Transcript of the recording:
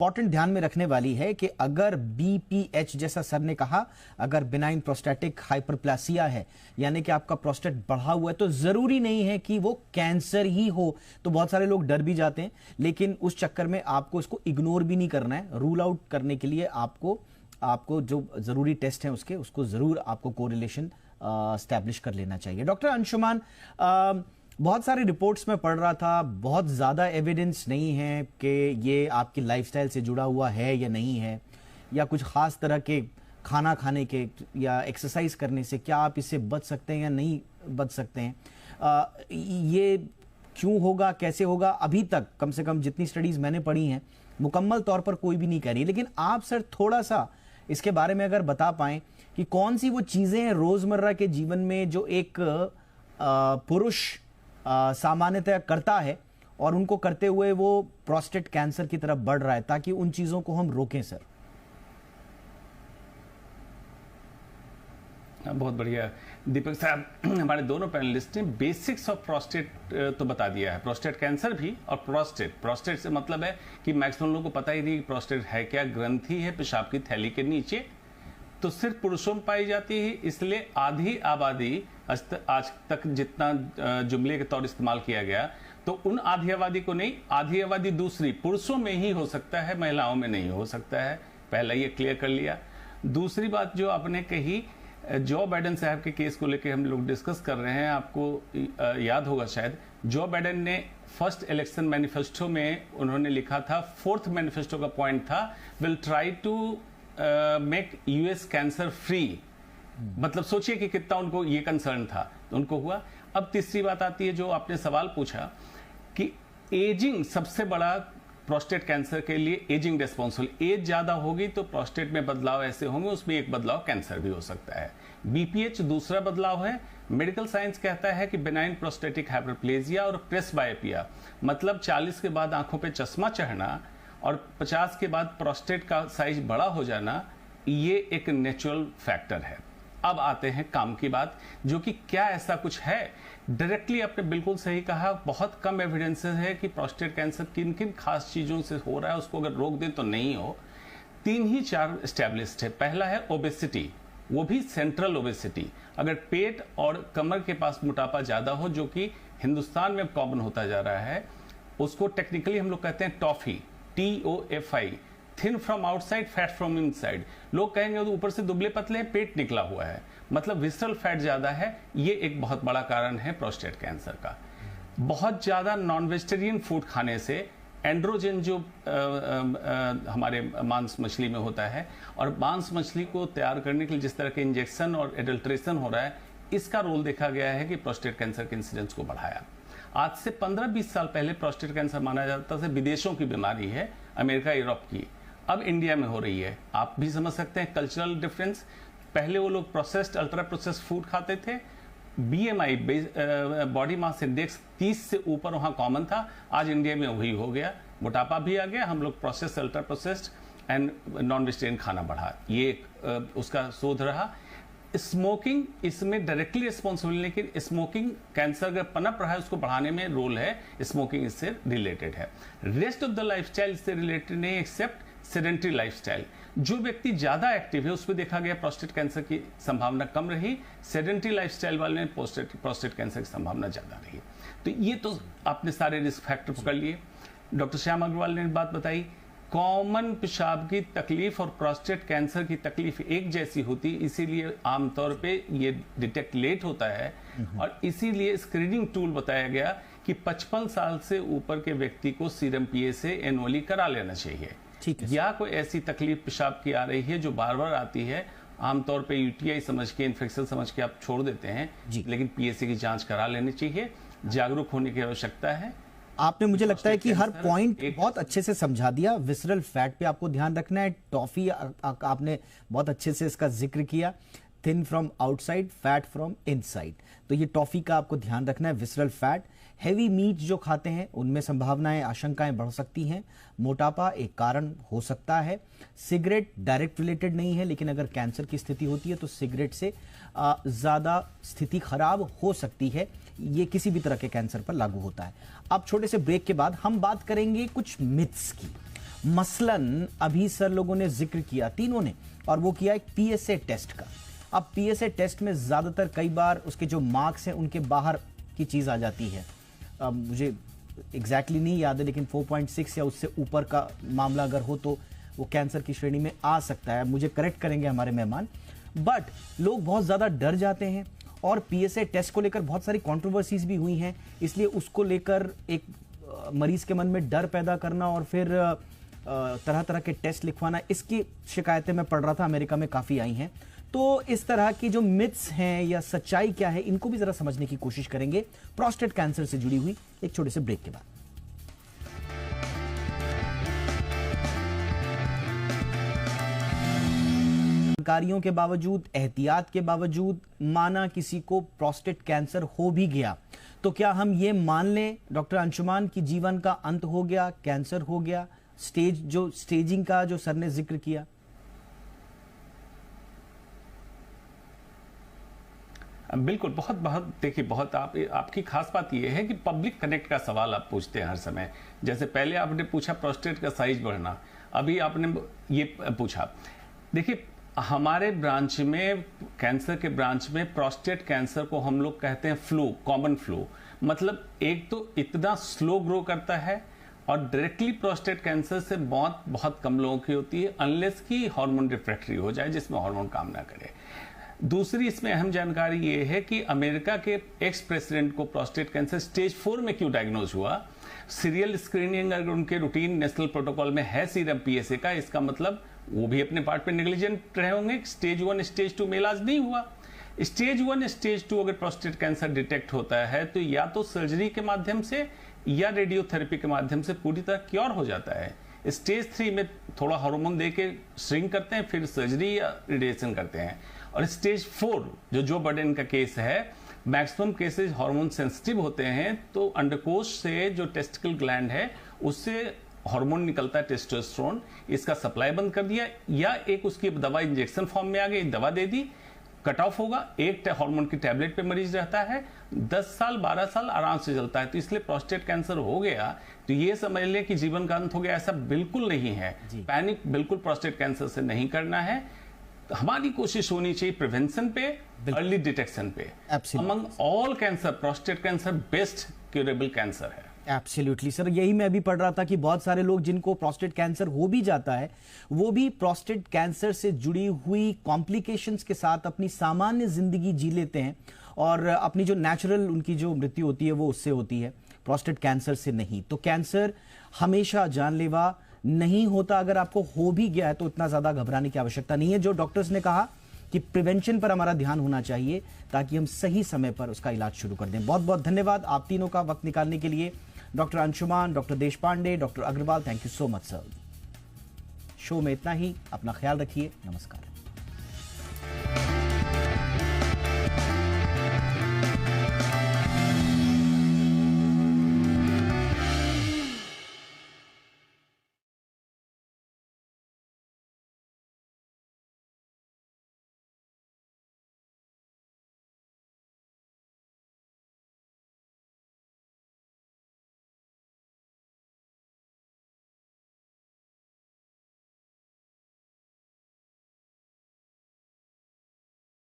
Important ध्यान में रखने वाली है कि अगर बीपीएच जैसा सर ने कहा, अगर बिनाइन प्रोस्टेटिक हाइपरप्लासिया है यानी कि आपका प्रोस्टेट बढ़ा हुआ है, तो जरूरी नहीं है कि वो कैंसर ही हो। तो बहुत सारे लोग डर भी जाते हैं, लेकिन उस चक्कर में आपको इसको इग्नोर भी नहीं करना है। रूल आउट करने के लिए आपको जो जरूरी टेस्ट है उसको जरूर आपको कोरिलेशन एस्टैब्लिश कर लेना चाहिए। डॉक्टर अंशुमान, बहुत सारी रिपोर्ट्स में पढ़ रहा था, बहुत ज़्यादा एविडेंस नहीं है कि ये आपकी लाइफस्टाइल से जुड़ा हुआ है या नहीं है, या कुछ ख़ास तरह के खाना खाने के या एक्सरसाइज करने से क्या आप इससे बच सकते हैं या नहीं बच सकते हैं। ये क्यों होगा, कैसे होगा, अभी तक कम से कम जितनी स्टडीज़ मैंने पढ़ी हैं मुकम्मल तौर पर कोई भी नहीं कह रही। लेकिन आप सर थोड़ा सा इसके बारे में अगर बता पाएँ कि कौन सी वो चीज़ें हैं रोज़मर्रा के जीवन में जो एक पुरुष सामान्यतः करता है और उनको करते हुए वो प्रोस्टेट कैंसर की तरफ बढ़ रहा है, ताकि उन चीजों को हम रोकें सर। बहुत बढ़िया दीपक साहब, हमारे दोनों पैनलिस्ट ने बेसिक्स ऑफ प्रोस्टेट तो बता दिया है। प्रोस्टेट कैंसर भी और प्रोस्टेट से मतलब है कि मैक्सिमम लोगों को पता ही नहीं कि प्रोस्टेट है क्या। ग्रंथि है पेशाब की थैली के नीचे, तो सिर्फ पुरुषों में पाई जाती है, इसलिए आधी आबादी आज तक जितना जुमले के तौर इस्तेमाल किया गया, तो उन आधी आबादी को नहीं, आधी आबादी दूसरी पुरुषों में ही हो सकता है, महिलाओं में नहीं हो सकता है। पहला ये क्लियर कर लिया। दूसरी बात जो आपने कही, जो बाइडेन साहब के केस को लेकर हम लोग डिस्कस कर रहे हैं, आपको याद होगा शायद, जो बाइडेन ने फर्स्ट इलेक्शन मैनिफेस्टो में उन्होंने लिखा था, फोर्थ मैनिफेस्टो का पॉइंट था, will try to make US cancer free. मतलब सोचिए कि कितना उनको ये कंसर्न था, तो उनको हुआ। अब तीसरी बात आती है जो आपने सवाल पूछा कि एजिंग सबसे बड़ा प्रोस्टेट कैंसर के लिए एजिंग रिस्पॉन्सिबल। एज ज्यादा होगी तो प्रोस्टेट में बदलाव ऐसे होंगे, उसमें एक बदलाव कैंसर भी हो सकता है। बीपीएच दूसरा बदलाव है। मेडिकल साइंस कहता है कि बिनाइन प्रोस्टेटिक हाइपरप्लेजिया और प्रेसबायोपिया, मतलब 40 के बाद आंखों पे चश्मा चढ़ना और 50 के बाद प्रोस्टेट का साइज बड़ा हो जाना, ये एक नेचुरल फैक्टर है। अब आते हैं काम की बात, जो कि क्या ऐसा कुछ है। डायरेक्टली आपने बिल्कुल सही कहा, बहुत कम एविडेंसेस है कि प्रोस्टेट कैंसर किन किन खास चीजों से हो रहा है, उसको अगर रोक दें तो नहीं हो। 3 ही 4 एस्टेब्लिश्ड है। पहला है ओबेसिटी, वो भी सेंट्रल ओबेसिटी। अगर पेट और कमर के पास मोटापा ज्यादा हो, जो कि हिंदुस्तान में कॉमन होता जा रहा है, उसको टेक्निकली हम लोग कहते हैं toffee, TOFI, thin from outside, fat from inside. लोग कहेंगे तो ऊपर से दुबले पतले हैं, पेट निकला हुआ है, मतलब विसरल फैट ज्यादा है। ये एक बहुत बड़ा कारण है प्रोस्टेट कैंसर का। बहुत ज्यादा नॉन वेजिटेरियन फूड खाने से एंड्रोजन जो हमारे मांस मछली में होता है, और मांस मछली को तैयार करने के लिए जिस तरह के इंजेक्शन और एडल्ट्रेशन हो रहा है, इसका रोल देखा गया है कि प्रोस्टेट कैंसर के इंसिडेंस को बढ़ाया। आज से 15-20 साल पहले प्रोस्टेट कैंसर माना जाता था विदेशों की बीमारी है, अमेरिका यूरोप की। अब इंडिया में हो रही है। आप भी समझ सकते हैं कल्चरल डिफरेंस। पहले वो लोग प्रोसेस्ड, अल्ट्रा प्रोसेस्ड फूड खाते थे। BMI बॉडी मास इंडेक्स 30 से ऊपर वहां कॉमन था, आज इंडिया में वही हो गया। मोटापा भी आ गया, हम लोग processed, ultra processed and non vegetarian खाना बढ़ा, ये उसका शोध रहा। स्मोकिंग इसमें डायरेक्टली रिस्पॉन्सिबल, लेकिन स्मोकिंग कैंसर अगर पनप रहा है उसको बढ़ाने में रोल है, स्मोकिंग इससे रिलेटेड है। रेस्ट ऑफ द लाइफस्टाइल इससे रिलेटेड नहीं, एक्सेप्ट सेडेंटरी लाइफस्टाइल। जो व्यक्ति ज्यादा एक्टिव है उसमें देखा गया प्रोस्टेट कैंसर की संभावना कम रही, सेडेंटरी लाइफस्टाइल वाले में प्रोस्टेट कैंसर की संभावना ज्यादा रही। तो ये तो आपने सारे रिस्क फैक्टर पकड़ लिए। डॉक्टर श्याम अग्रवाल ने बात बताई, कॉमन पेशाब की तकलीफ और प्रोस्टेट कैंसर की तकलीफ एक जैसी होती, इसीलिए आमतौर पे ये डिटेक्ट लेट होता है, और इसीलिए स्क्रीनिंग टूल बताया गया कि 55 साल से ऊपर के व्यक्ति को सीरम PSA एनुअली करा लेना चाहिए। ठीक है। या कोई ऐसी तकलीफ पेशाब की आ रही है जो बार बार आती है, आमतौर पे UTI समझ के, इन्फेक्शन समझ के आप छोड़ देते हैं, लेकिन PSA की जांच करा लेनी चाहिए। जागरूक होने की आवश्यकता है। आपने, मुझे लगता है कि हर पॉइंट बहुत अच्छे से समझा दिया। विसरल फैट पे आपको ध्यान रखना है। टॉफी आपने बहुत अच्छे से इसका जिक्र किया। Thin from outside, fat from inside, तो ये टॉफी का आपको ध्यान रखना है। विसरल फैट, हैवी मीट जो खाते हैं उनमें संभावनाएं, आशंकाएं बढ़ सकती हैं। मोटापा एक कारण हो सकता है। सिगरेट डायरेक्ट रिलेटेड नहीं है, लेकिन अगर कैंसर की स्थिति होती है तो सिगरेट से ज़्यादा स्थिति खराब हो सकती है। ये किसी भी तरह के कैंसर पर लागू होता है। अब छोटे से ब्रेक के बाद हम बात करेंगे कुछ मिथ्स की। मसलन अभी सर लोगों ने जिक्र किया, तीनों ने, और वो किया एक पीएसए टेस्ट का। अब पीएसए टेस्ट में ज्यादातर कई बार उसके जो मार्क्स हैं उनके बाहर की चीज आ जाती है। मुझे एग्जैक्टली नहीं याद है, लेकिन 4.6 या उससे ऊपर का मामला अगर हो तो वो कैंसर की श्रेणी में आ सकता है। मुझे करेक्ट करेंगे हमारे मेहमान। बट लोग बहुत ज्यादा डर जाते हैं और पीएसए टेस्ट को लेकर बहुत सारी कंट्रोवर्सीज भी हुई हैं, इसलिए उसको लेकर एक मरीज के मन में डर पैदा करना और फिर तरह तरह के टेस्ट लिखवाना, इसकी शिकायतें मैं पढ़ रहा था अमेरिका में काफी आई हैं। तो इस तरह की जो मिथ्स हैं या सच्चाई क्या है, इनको भी जरा समझने की कोशिश करेंगे प्रोस्टेट कैंसर से जुड़ी हुई एक छोटे से ब्रेक के बाद। जानकारियों के बावजूद, एहतियात के बावजूद माना किसी को प्रोस्टेट कैंसर हो भी गया, तो क्या हम ये मान लें डॉक्टर अंशुमान की जीवन का अंत हो गया, कैंसर हो गया? स्टेजिंग का जो सर ने जिक्र किया। बिल्कुल, बहुत बहुत देखिए, बहुत आपकी खास बात यह है कि पब्लिक कनेक्ट का सवाल आप पूछते हैं हर समय। जैसे पहले आपने पूछा प्रोस्टेट का साइज बढ़ना, अभी आपने ये पूछा। देखिए, हमारे ब्रांच में, कैंसर के ब्रांच में, प्रोस्टेट कैंसर को हम लोग कहते हैं फ्लू, कॉमन फ्लू। मतलब एक तो इतना स्लो ग्रो करता है और डायरेक्टली प्रोस्टेट कैंसर से मौत बहुत कम लोगों की होती है, अनलेस की हार्मोन रिफ्रैक्टरी हो जाए, जिसमें हार्मोन काम ना करे। दूसरी इसमें अहम जानकारी ये है कि अमेरिका के एक्स प्रेसिडेंट को प्रोस्टेट कैंसर स्टेज 4 में क्यों डायग्नोज हुआ। सीरियल स्क्रीनिंग अगर उनके रूटीन नेशनल प्रोटोकॉल में है सीरम पीएसए का, इसका मतलब वो भी अपने पार्ट पे नेग्लिजेंट रहे होंगे। स्टेज 1 स्टेज 2 में इलाज नहीं हुआ। स्टेज 1 स्टेज 2 अगर प्रोस्टेट कैंसर डिटेक्ट होता है तो या तो सर्जरी के माध्यम से या रेडियोथेरेपी के माध्यम से पूरी तरह क्योर हो जाता है। स्टेज 3 में थोड़ा हार्मोन देके श्रिंक करते हैं, फिर सर्जरी या रेडिएशन करते हैं। और स्टेज 4 जो बर्डन का केस है, मैक्सिमम केसेस हार्मोन सेंसिटिव होते हैं, तो अंडकोश से जो टेस्टिकल ग्लैंड है उससे हार्मोन निकलता है टेस्टोस्टेरोन, इसका सप्लाई बंद कर दिया या एक उसकी दवा इंजेक्शन फॉर्म में आ गई, दवा दे दी, कट ऑफ होगा, एक हार्मोन की टैबलेट पे मरीज रहता है, 10 साल 12 साल आराम से चलता है। तो इसलिए प्रोस्टेट कैंसर हो गया तो ये समझ ले कि जीवन का अंत हो गया, ऐसा बिल्कुल नहीं है। पैनिक बिल्कुल प्रोस्टेट कैंसर से नहीं करना है। हमारी कोशिश होनी चाहिए प्रिवेंशन पे, अर्ली डिटेक्शन पे। Among all cancer, prostate cancer best curable cancer है। एब्सोल्युटली सर, यही मैं भी पढ़ रहा था कि बहुत सारे लोग जिनको प्रोस्टेट कैंसर हो भी जाता है, वो भी प्रोस्टेट कैंसर से जुड़ी हुई कॉम्प्लिकेशंस के साथ अपनी सामान्य जिंदगी जी लेते हैं और अपनी जो नेचुरल उनकी जो मृत्यु होती है वो उससे होती है, प्रोस्टेट कैंसर से नहीं। तो कैंसर हमेशा जानलेवा नहीं होता। अगर आपको हो भी गया है तो इतना ज्यादा घबराने की आवश्यकता नहीं है। जो डॉक्टर्स ने कहा कि प्रिवेंशन पर हमारा ध्यान होना चाहिए ताकि हम सही समय पर उसका इलाज शुरू कर दें। बहुत बहुत धन्यवाद आप तीनों का वक्त निकालने के लिए। Doctor Anshuman, doctor Deshpande, doctor Agarwal, thank you so much sir. Show में इतना ही, अपना ख्याल रखिए, नमस्कार।